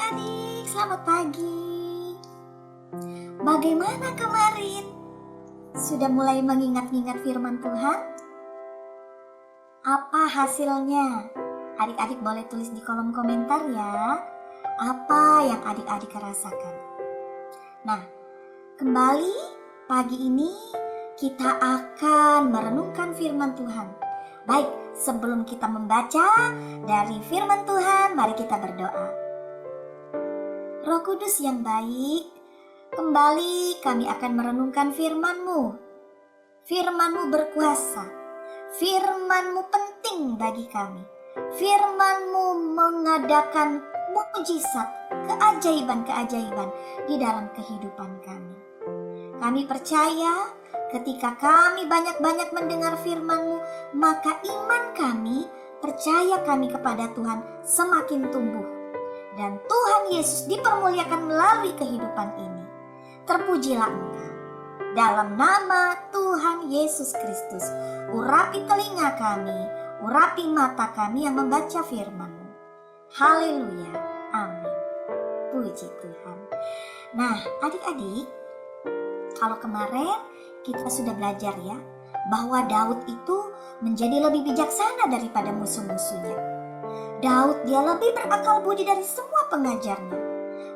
adik-adik, selamat pagi. Bagaimana kemarin? Sudah mulai mengingat-ingat firman Tuhan? Apa hasilnya? Adik-adik boleh tulis di kolom komentar ya. Apa yang adik-adik rasakan? Nah, kembali pagi ini kita akan merenungkan firman Tuhan. Baik, sebelum kita membaca dari firman Tuhan, mari kita berdoa. Roh Kudus yang baik, kembali kami akan merenungkan firman-Mu. Firman-Mu berkuasa, firman-Mu penting bagi kami. Firman-Mu mengadakan mukjizat, keajaiban-keajaiban di dalam kehidupan kami. Kami percaya ketika kami banyak-banyak mendengar firman-Mu, maka iman kami, percaya kami kepada Tuhan semakin tumbuh. Dan Tuhan Yesus dipermuliakan melalui kehidupan ini. Terpujilah Engkau. Dalam nama Tuhan Yesus Kristus, urapi telinga kami, urapi mata kami yang membaca firman-Mu. Haleluya, amin. Puji Tuhan. Nah, adik-adik, kalau kemarin kita sudah belajar ya, bahwa Daud itu menjadi lebih bijaksana daripada musuh-musuhnya. Daud dia lebih berakal budi dari semua pengajarnya.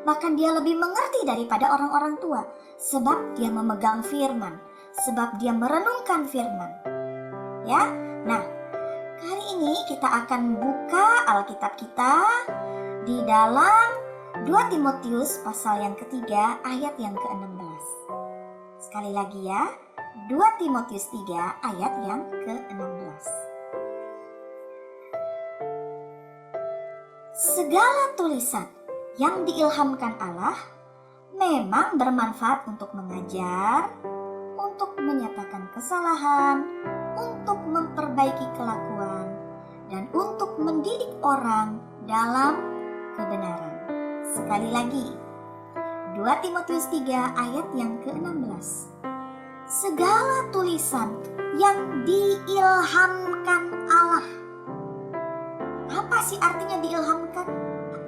Bahkan dia lebih mengerti daripada orang-orang tua. Sebab dia memegang firman. Sebab dia merenungkan firman. Ya, nah kali ini kita akan buka Alkitab kita di dalam 2 Timotius pasal yang ketiga ayat yang ke-16. Sekali lagi ya, 2 Timotius 3 ayat yang ke-16. Segala tulisan yang diilhamkan Allah memang bermanfaat untuk mengajar, untuk menyatakan kesalahan, untuk memperbaiki kelakuan, dan untuk mendidik orang dalam kebenaran. Sekali lagi, 2 Timotius 3 ayat yang ke-16. Segala tulisan yang diilhamkan Allah. Apa sih artinya diilhamkan?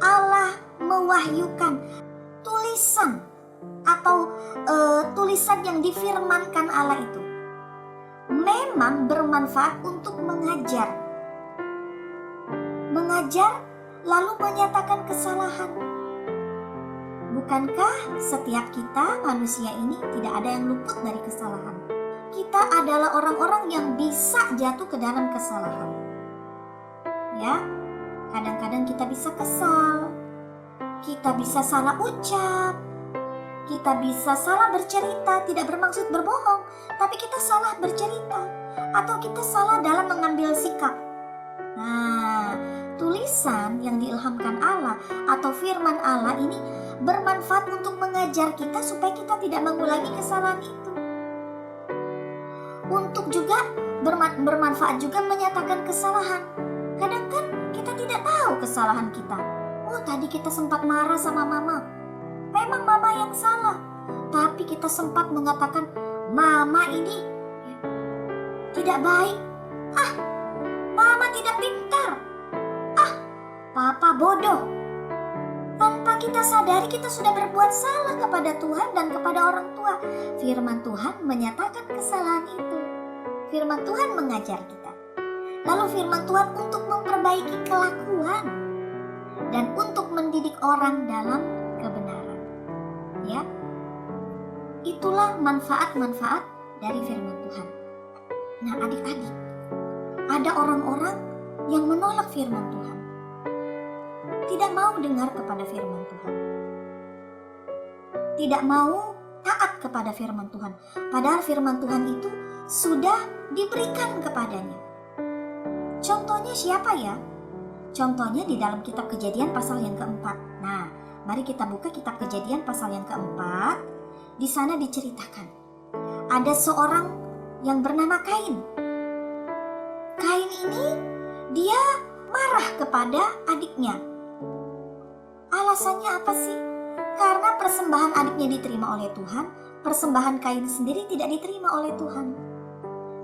Allah mewahyukan tulisan atau tulisan yang difirmankan Allah itu memang bermanfaat untuk mengajar. Mengajar lalu menyatakan kesalahan. Bukankah setiap kita manusia ini tidak ada yang luput dari kesalahan? Kita adalah orang-orang yang bisa jatuh ke dalam kesalahan. Ya, kadang-kadang kita bisa kesal, kita bisa salah ucap, kita bisa salah bercerita, tidak bermaksud berbohong, tapi kita salah bercerita, atau kita salah dalam mengambil sikap. Nah, tulisan yang diilhamkan Allah atau firman Allah ini bermanfaat untuk mengajar kita supaya kita tidak mengulangi kesalahan itu. Untuk juga bermanfaat juga menyatakan kesalahan. Kadang kan kita tidak tahu kesalahan kita. Oh, tadi kita sempat marah sama mama. Memang mama yang salah. Tapi kita sempat mengatakan, mama ini tidak baik. Mama tidak pintar. Papa bodoh. Tanpa kita sadari kita sudah berbuat salah kepada Tuhan dan kepada orang tua. Firman Tuhan menyatakan kesalahan itu. Firman Tuhan mengajar kita. Lalu firman Tuhan untuk memperbaiki kelakuan dan untuk mendidik orang dalam kebenaran. Ya, itulah manfaat-manfaat dari firman Tuhan. Nah, adik-adik, ada orang-orang yang menolak firman Tuhan, tidak mau dengar kepada firman Tuhan, tidak mau taat kepada firman Tuhan, padahal firman Tuhan itu sudah diberikan kepadanya. Contohnya siapa ya? Contohnya di dalam kitab Kejadian pasal yang keempat. Nah, mari kita buka kitab Kejadian pasal yang keempat. Di sana diceritakan ada seorang yang bernama Kain. Kain ini dia marah kepada adiknya. Alasannya apa sih? Karena persembahan adiknya diterima oleh Tuhan, persembahan Kain sendiri tidak diterima oleh Tuhan.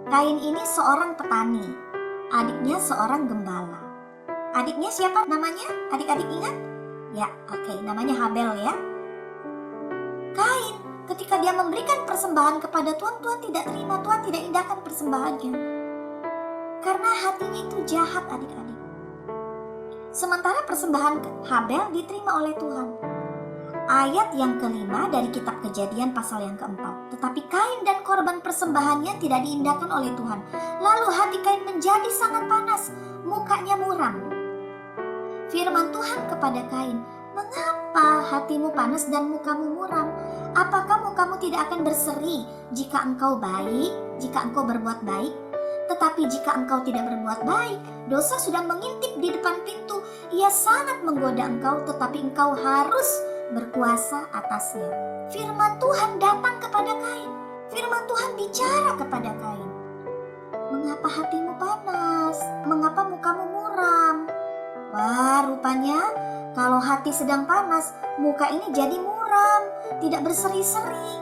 Kain ini seorang petani. Adiknya seorang gembala. Adiknya siapa namanya? Adik-adik ingat? Ya, oke, namanya Habel ya. Kain, ketika dia memberikan persembahan kepada Tuhan, Tuhan tidak terima, Tuhan tidak indahkan persembahannya. Karena hatinya itu jahat adik-adik. Sementara persembahan Habel diterima oleh Tuhan. Ayat yang kelima dari kitab Kejadian pasal yang keempat. Tetapi Kain dan korban persembahannya tidak diindahkan oleh Tuhan. Lalu hati Kain menjadi sangat panas, mukanya muram. Firman Tuhan kepada Kain, mengapa hatimu panas dan mukamu muram? Apakah mukamu tidak akan berseri jika engkau baik, jika engkau berbuat baik? Tetapi jika engkau tidak berbuat baik, dosa sudah mengintip di depan pintu. Ia sangat menggoda engkau, tetapi engkau harus berkuasa atasnya. Firman Tuhan datang kepada Kain. Firman Tuhan bicara kepada Kain. Mengapa hatimu panas? Mengapa mukamu muram? Wah, rupanya kalau hati sedang panas, muka ini jadi muram, tidak berseri-seri.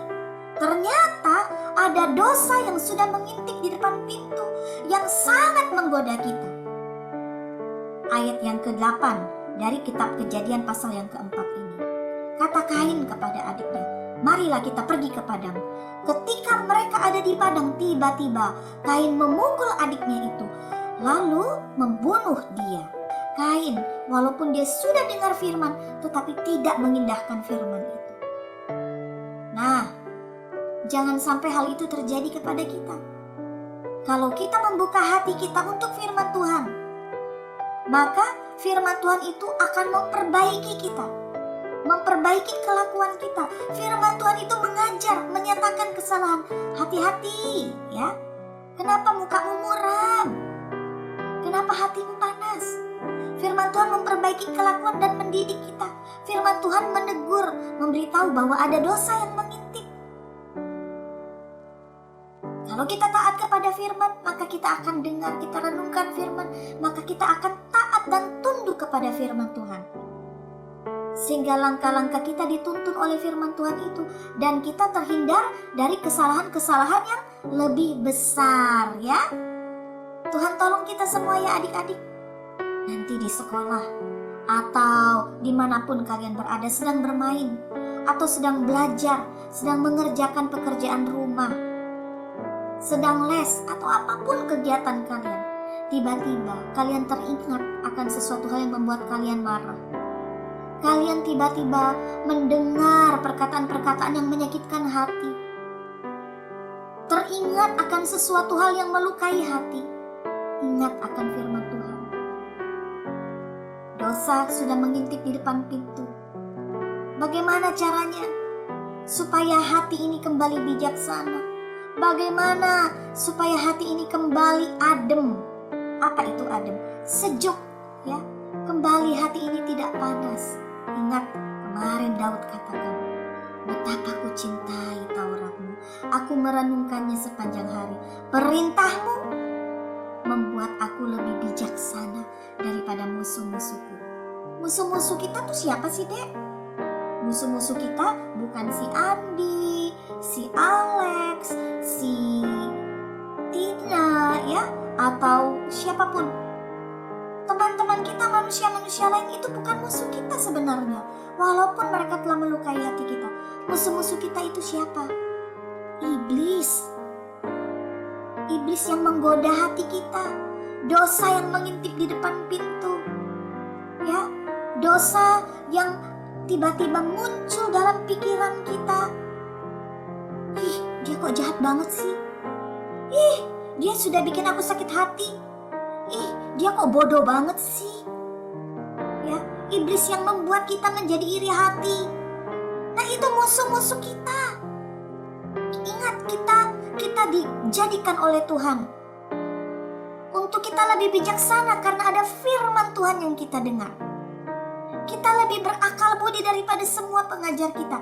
Ternyata ada dosa yang sudah mengintip di depan pintu yang sangat menggoda kita. Ayat yang ke-8 dari kitab Kejadian pasal yang keempat ini. Kata Kain kepada adiknya, marilah kita pergi ke padang. Ketika mereka ada di padang, tiba-tiba Kain memukul adiknya itu, lalu membunuh dia. Kain, walaupun dia sudah dengar firman, tetapi tidak mengindahkan firman itu. Nah, jangan sampai hal itu terjadi kepada kita. Kalau kita membuka hati kita untuk firman Tuhan, maka firman Tuhan itu akan memperbaiki kita, memperbaiki kelakuan kita. Firman Tuhan itu mengajar, menyatakan kesalahan. Hati-hati ya. Kenapa mukamu muram? Kenapa hatimu panas? Firman Tuhan memperbaiki kelakuan dan mendidik kita. Firman Tuhan menegur, memberitahu bahwa ada dosa yang mengintip. Kalau kita taat kepada firman, maka kita akan dengar, kita renungkan firman, maka kita akan taat dan tunduk kepada firman Tuhan. Sehingga langkah-langkah kita dituntun oleh firman Tuhan itu, dan kita terhindar dari kesalahan-kesalahan yang lebih besar ya. Tuhan tolong kita semua ya adik-adik. Nanti di sekolah atau dimanapun kalian berada, sedang bermain atau sedang belajar, sedang mengerjakan pekerjaan rumah, sedang les atau apapun kegiatan kalian, tiba-tiba kalian teringat akan sesuatu hal yang membuat kalian marah. Kalian tiba-tiba mendengar perkataan-perkataan yang menyakitkan hati, teringat akan sesuatu hal yang melukai hati. Ingat akan firman Tuhan. Dosa sudah mengintip di depan pintu. Bagaimana caranya supaya hati ini kembali bijaksana? Bagaimana supaya hati ini kembali adem? Apa itu adem? Sejuk ya. Kembali hati ini tidak panas. Ingat kemarin Daud katakan, betapa ku cintai Tauratmu, aku merenungkannya sepanjang hari. Perintahmu membuat aku lebih bijaksana daripada musuh-musuhku. Musuh-musuh kita tuh siapa sih, Dek? Musuh-musuh kita bukan si Andi, si Alex, si Tina ya, atau siapapun. Teman-teman kita, manusia-manusia lain itu bukan musuh kita sebenarnya. Walaupun mereka telah melukai hati kita. Musuh-musuh kita itu siapa? Iblis. Iblis yang menggoda hati kita. Dosa yang mengintip di depan pintu. Ya, dosa yang tiba-tiba muncul dalam pikiran kita. Ih, dia kok jahat banget sih? Ih, dia sudah bikin aku sakit hati. Ih, dia kok bodoh banget sih? Ya, iblis yang membuat kita menjadi iri hati. Nah, itu musuh-musuh kita. Ingat, kita dijadikan oleh Tuhan untuk kita lebih bijaksana karena ada firman Tuhan yang kita dengar. Kita lebih berakal budi daripada semua pengajar kita.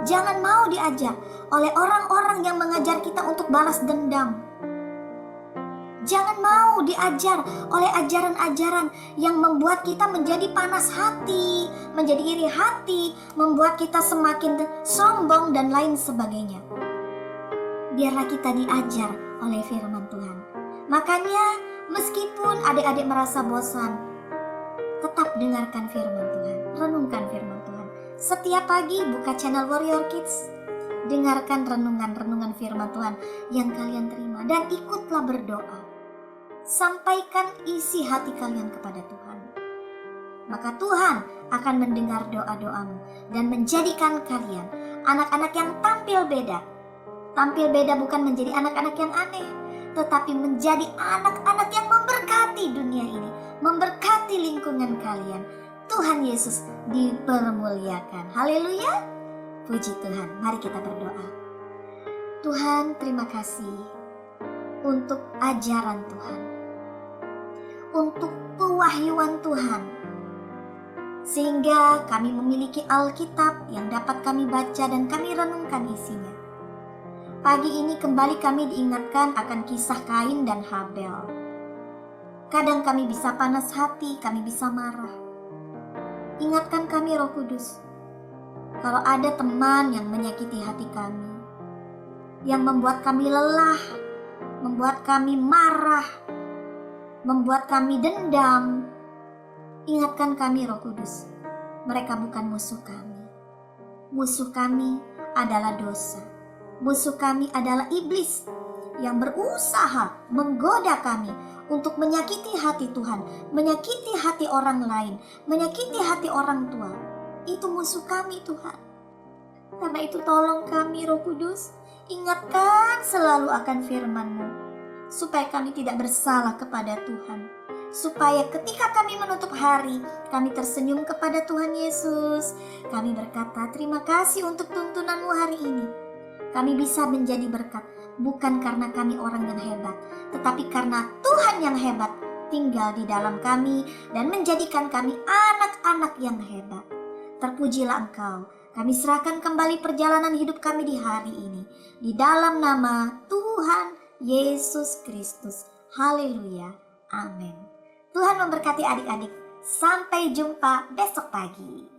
Jangan mau diajar oleh orang-orang yang mengajar kita untuk balas dendam. Jangan mau diajar oleh ajaran-ajaran yang membuat kita menjadi panas hati, menjadi iri hati, membuat kita semakin sombong dan lain sebagainya. Biarlah kita diajar oleh firman Tuhan. Makanya meskipun adik-adik merasa bosan, tetap dengarkan firman Tuhan. renungkan firman Tuhan. Setiap pagi buka channel Warrior Kids. Dengarkan renungan-renungan firman Tuhan yang kalian terima dan ikutlah berdoa. Sampaikan isi hati kalian kepada Tuhan. Maka Tuhan akan mendengar doa-doamu dan menjadikan kalian anak-anak yang tampil beda. Tampil beda bukan menjadi anak-anak yang aneh, tetapi menjadi anak-anak yang memberkati dunia ini, memberkati lingkungan kalian. Tuhan Yesus dipermuliakan. Haleluya. Puji Tuhan. Mari kita berdoa. Tuhan, terima kasih untuk ajaran Tuhan, untuk pewahyuan Tuhan, sehingga kami memiliki Alkitab yang dapat kami baca dan kami renungkan isinya. Pagi ini kembali kami diingatkan akan kisah Kain dan Habel. Kadang kami bisa panas hati, kami bisa marah. Ingatkan kami Roh Kudus, kalau ada teman yang menyakiti hati kami, yang membuat kami lelah, membuat kami marah, membuat kami dendam, ingatkan kami Roh Kudus, mereka bukan musuh kami. Musuh kami adalah dosa. Musuh kami adalah iblis yang berusaha menggoda kami untuk menyakiti hati Tuhan, menyakiti hati orang lain, menyakiti hati orang tua. Itu musuh kami Tuhan. Karena itu tolong kami Roh Kudus, ingatkan selalu akan firman-Mu, supaya kami tidak bersalah kepada Tuhan. Supaya ketika kami menutup hari, kami tersenyum kepada Tuhan Yesus. Kami berkata, terima kasih untuk tuntunan-Mu hari ini. Kami bisa menjadi berkat, bukan karena kami orang yang hebat, tetapi karena Tuhan yang hebat tinggal di dalam kami dan menjadikan kami anak-anak yang hebat. Terpujilah Engkau. Kami serahkan kembali perjalanan hidup kami di hari ini, di dalam nama Tuhan Yesus Kristus. Haleluya. Amin. Tuhan memberkati adik-adik. Sampai jumpa besok pagi.